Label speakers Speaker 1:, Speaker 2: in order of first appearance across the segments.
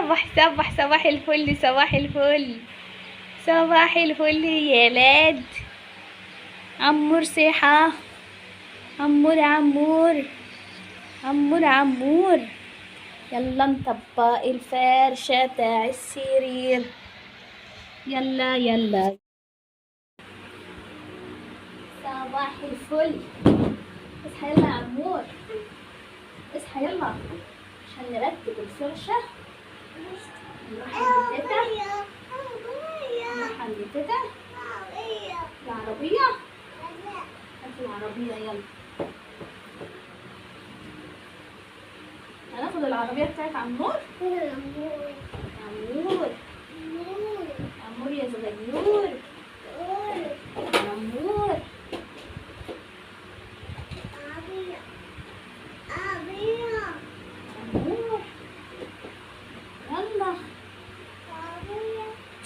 Speaker 1: صباح الفل صباح الفل صباح الفل يا لاد. عمور صحة، عمور عمور. يلا نطبق الفرشة بتاع السرير. يلا صباح الفل. اصحى يلا يا عمور، اصحى يلا عشان نرتب الفرشة. نروح عند تيتا، نروح عند تيتا. العربية، هات العربية يلا. هناخد العربية بتاعت عمور. عمور يا صغير. عمور يلا.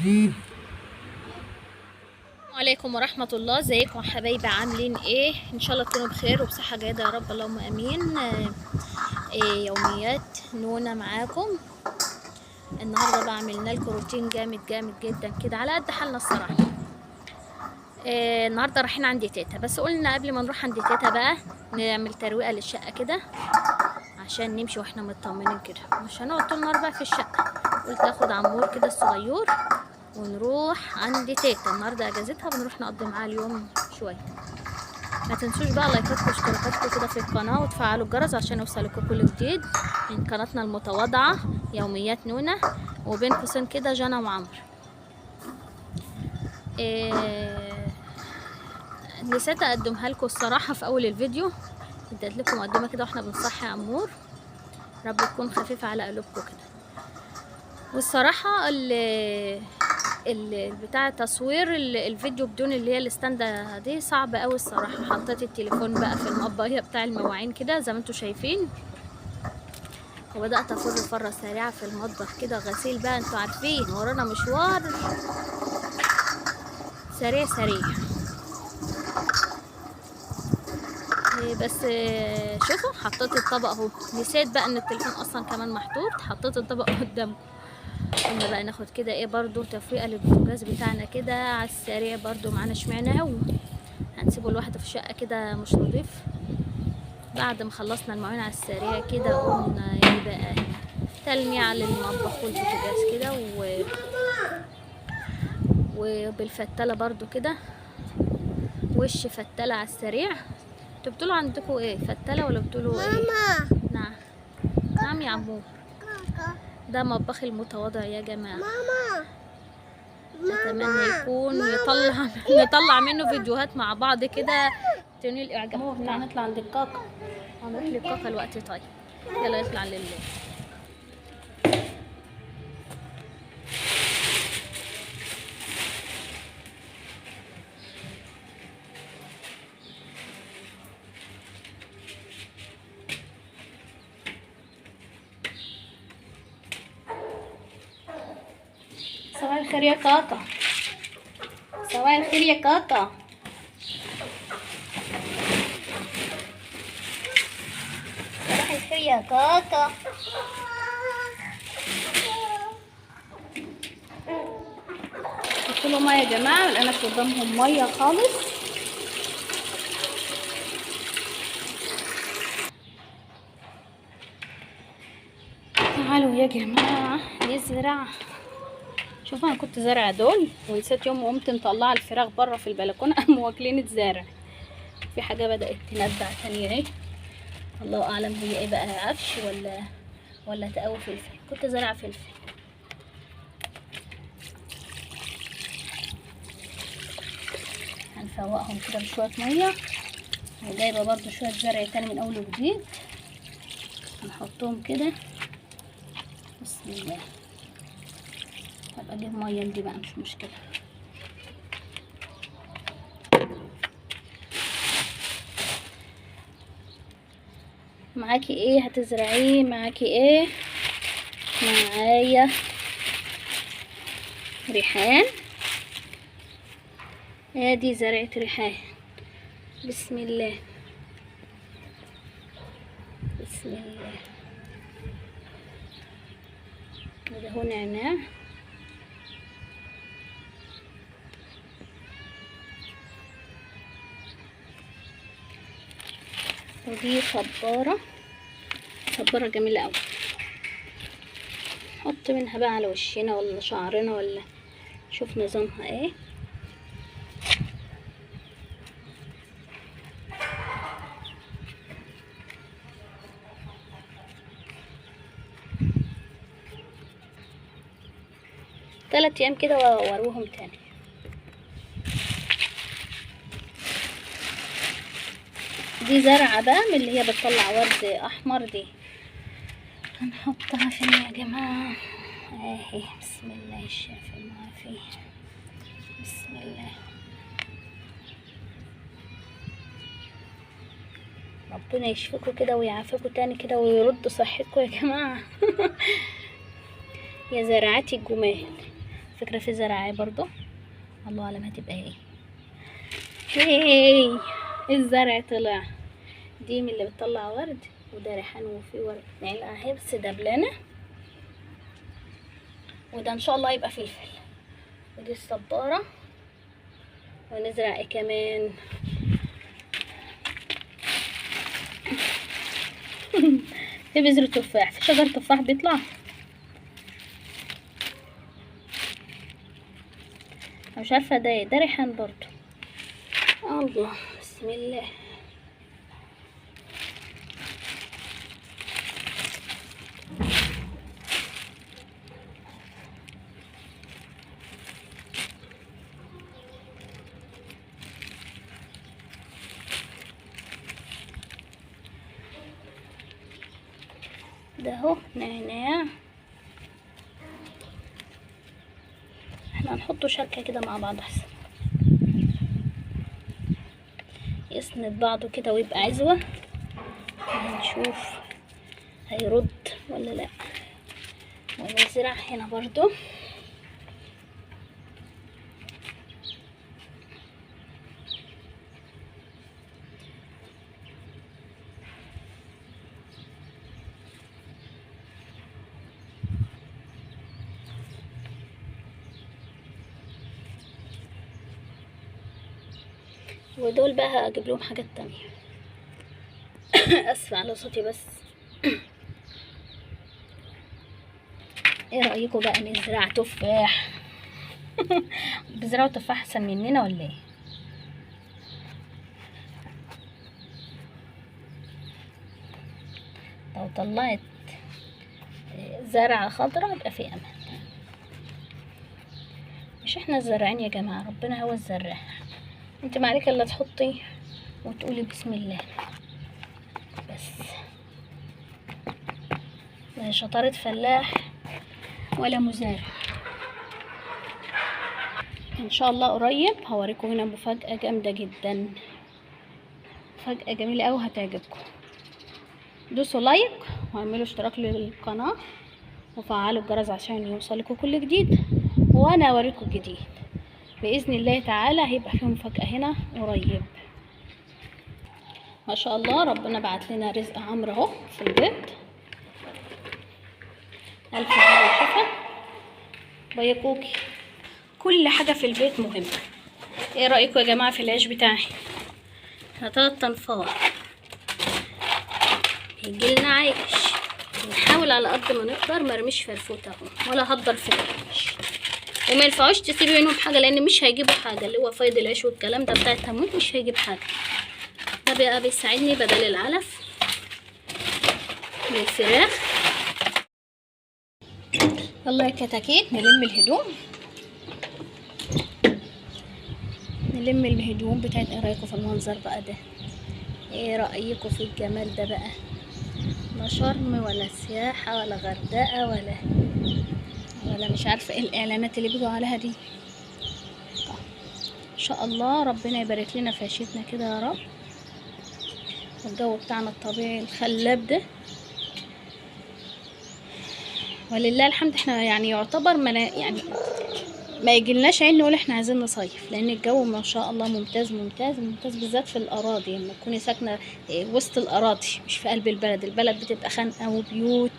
Speaker 1: السلام عليكم ورحمة الله. ازيكم حبايبي، عاملين ايه؟ ان شاء الله تكونوا بخير وبصحة جيدة يا رب، اللهم امين. يوميات نونا معاكم. النهارده بقى عملنا لكم روتين جامد جدا كده على قد حالنا الصراحة. النهارده رايحين عند تيتا، بس قلنا قبل ما نروح عند تيتا بقى نعمل ترويقة للشقة كده عشان نمشي واحنا مطمنين كده، مش هنقعد طول النهار بقى في الشقة. قلت اخد عمور كده الصغير ونروح عند تيتا. النهارده اجازتها، بنروح نقضي معاها اليوم شويه. ما تنسوش بقى لايكاتكم واشتراكاتكم كده في القناه وتفعلوا الجرس عشان يوصلكم كل جديد من قناتنا المتواضعه يوميات نونا، وبين قوسين كده جنى وعمر. نسيت اقدمها لكم الصراحه في اول الفيديو، اديت لكم مقدمه كده واحنا بنصحي عمور، رب تكون خفيفه على قلوبكم كده. والصراحه بتاع تصوير الفيديو بدون اللي هي الستاند دي صعب قوي الصراحه. حطيت التليفون بقى في المطبخ بتاع المواعين كده زي ما انتم شايفين، وبدات افر فره سريعه في المطبخ كده. غسيل بقى، انتوا عارفين ورانا مشوار سريع. بس شوفوا حطيت الطبق اهو. نسيت بقى ان التليفون اصلا كمان محطوط، حطيت الطبق قدامكم. قلنا بقى ناخد كده ايه برضو تفريقه للبوتاجاز بتاعنا كده على السريع برضو معانا. اشمعنى هو هنسيبه لوحده في الشقه كده مش نضيف؟ بعد ما خلصنا المواعين على السريع كده قلنا ايه بقى تلميع للمطبخ والبوتاجاز كده وبالفتله برضو كده، وش فتله على السريع. انتوا بتقولوا عندكم ايه، فتله ولا بتقولوا ايه؟ ماما. نعم يا عمور. ده مطبخي المتواضع يا جماعه. ماما اتمنى يكون نطلع منه فيديوهات مع بعض كده تنيل اعجاب. تعالى نطلع عند الكاكا، هنروح للكاكا الوقت. طيب يلا يطلع لله. صباح الخير يا كاكا، صباح الخير يا كاكا. صباح الخير يا كاكا. حط له ميه يا جماعه، انا قدامهم ميه خالص. تعالوا يا جماعه نزرع. شوفوا انا كنت زارعه دول ونسيت يوم قمت مطلعه الفراخ بره في البلكونه قاموا واكلين الزارع. في حاجه بدات تندع تانية اهي، الله اعلم هي ايه بقى، عفش ولا تقوي فلفل. كنت زارعه فلفل. هنفوقهم كده بشويه ميه، وجايبه برضو شويه زرع تاني من اول وجديد نحطهم كده. بسم الله. هبقى اجيب ميه دي بقى مش مشكله. معاكي ايه هتزرعيه؟ معاكي ايه؟ معايا ريحان. ادي زرعة ريحان. بسم الله بسم الله. وده هو نعناع. ودي صبارة جميلة اوي، نحط منها بقى على وشنا ولا شعرنا ولا شوف نظامها ايه. تلات ايام كده واروهم تاني. دي زرعة بقى من اللي هي بتطلع ورد احمر، دي هنحطها فين يا جماعة اهي. بسم الله الشافي المعافي، بسم الله. ربنا يشفيكوا كده ويعافيكوا تاني كده ويرد صحتكوا يا جماعة. يا زراعتي الجمال، فكرة في زراعة برضو الله اعلم هتبقى ايه. هي الزرع طلع، دي من اللي بتطلع ورد، وده ريحان وفيه ورد نعناع اهي بس دبلانة، وده ان شاء الله يبقى فلفل. ودي الصبارة. ونزرع ايه كمان؟ في بذر تفاح، في شجر تفاح بيطلع. مش عارفه ده ريحان برضو. الله بسم الله. ده اهو نعناع، احنا هنحطه شكه كده مع بعض احسن، يسند بعضه كده ويبقى عزوه. هنشوف هيرد ولا لا. ونزرع هنا برضو. ودول بقى هجيب لهم حاجات تانية. اسفة على صوتي بس. ايه رأيكم بقى نزرع تفاح؟ بزرعوا تفاح احسن مننا ولا ايه؟ لو طلعت زرعة خضراء يبقى في امل. مش احنا الزراعين يا جماعة، ربنا هو الزراع. انت معلك الا تحطي وتقولي بسم الله بس. لا شطارة فلاح ولا مزارع. ان شاء الله قريب هوريكم هنا مفاجأة جامدة جدا، مفاجأة جميلة اوي هتعجبكم. دوسوا لايك واعملوا اشتراك للقناة وفعلوا الجرس عشان يوصلكوا كل جديد، وانا اوريكم الجديد باذن الله تعالى. هيبقى فيه مفاجأة هنا قريب ما شاء الله. ربنا بعت لنا رزق عمرو اهو في البيت. الف خير وشفا. بيكوكي كل حاجة في البيت مهمة. ايه رأيكم يا جماعة في العيش بتاعي؟ احنا 3 انفار يجيلنا عيش، نحاول على قد ما نقدر ما ارميش فرفوت اهو ولا هقدر في العيش. وما ينفعوش تسيبي منهم حاجة لان مش هيجيبوا حاجة، اللي هو فايض العيش والكلام ده بتاع التموين مش هيجيب حاجة. ده بقى بيساعدني بدل العلف للفراخ. يلا يا كتاكيت نلم الهدوم، نلم الهدوم بتاعت. ايه رايكم في المنظر بقى ده؟ ايه رايكم في الجمال ده بقى؟ لا شرم ولا سياحه ولا غردقه ولا مش عارفه ايه الاعلانات اللي بيجوا عليها دي. ان شاء الله ربنا يبارك لنا في عيشتنا كده يا رب، والجو بتاعنا الطبيعي الخلاب ده ولله الحمد. احنا يعني يعتبر ما يجيلناش عين نقول احنا عايزين نصيف، لان الجو ما شاء الله ممتاز ممتاز ممتاز، بالذات في الاراضي لما تكوني ساكنه وسط الاراضي مش في قلب البلد. البلد بتبقى خانقه وبيوت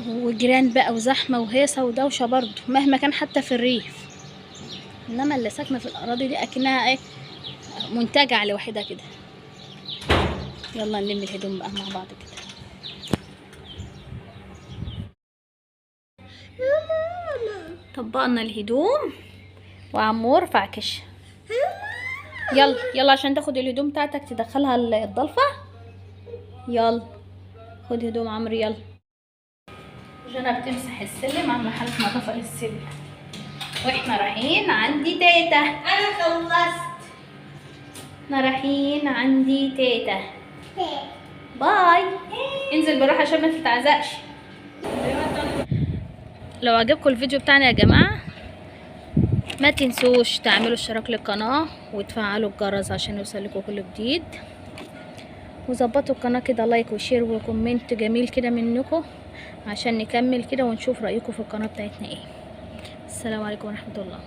Speaker 1: وجيران بقى وزحمه وهيصه ودوشه برضو مهما كان حتى في الريف. انما اللي ساكنه في الاراضي دي اكنها ايه، منتجع لوحدها كده. يلا نلم الهدوم بقى مع بعض كده. طبقنا الهدوم وعمور فعكش. يلا يلا عشان تاخد الهدوم بتاعتك تدخلها الضلفة. يلا خد هدوم عمرو يلا. جنى بتمسح السلم، عامله حاله نظافه للسلم، واحنا رايحين عندي تيتا.
Speaker 2: انا خلصت.
Speaker 1: احنا رايحين عندي تيتا. باي. انزل بالراحه عشان ما تتعزقش. لو عجبكم الفيديو بتاعنا يا جماعه ما تنسوش تعملوا اشتراك للقناه وتفعلوا الجرس عشان يوصلكوا كل جديد، وظبطوا القناه كده لايك وشير وكومنت جميل كده منكم عشان نكمل كده ونشوف رايكم في القناه بتاعتنا ايه. السلام عليكم ورحمه الله.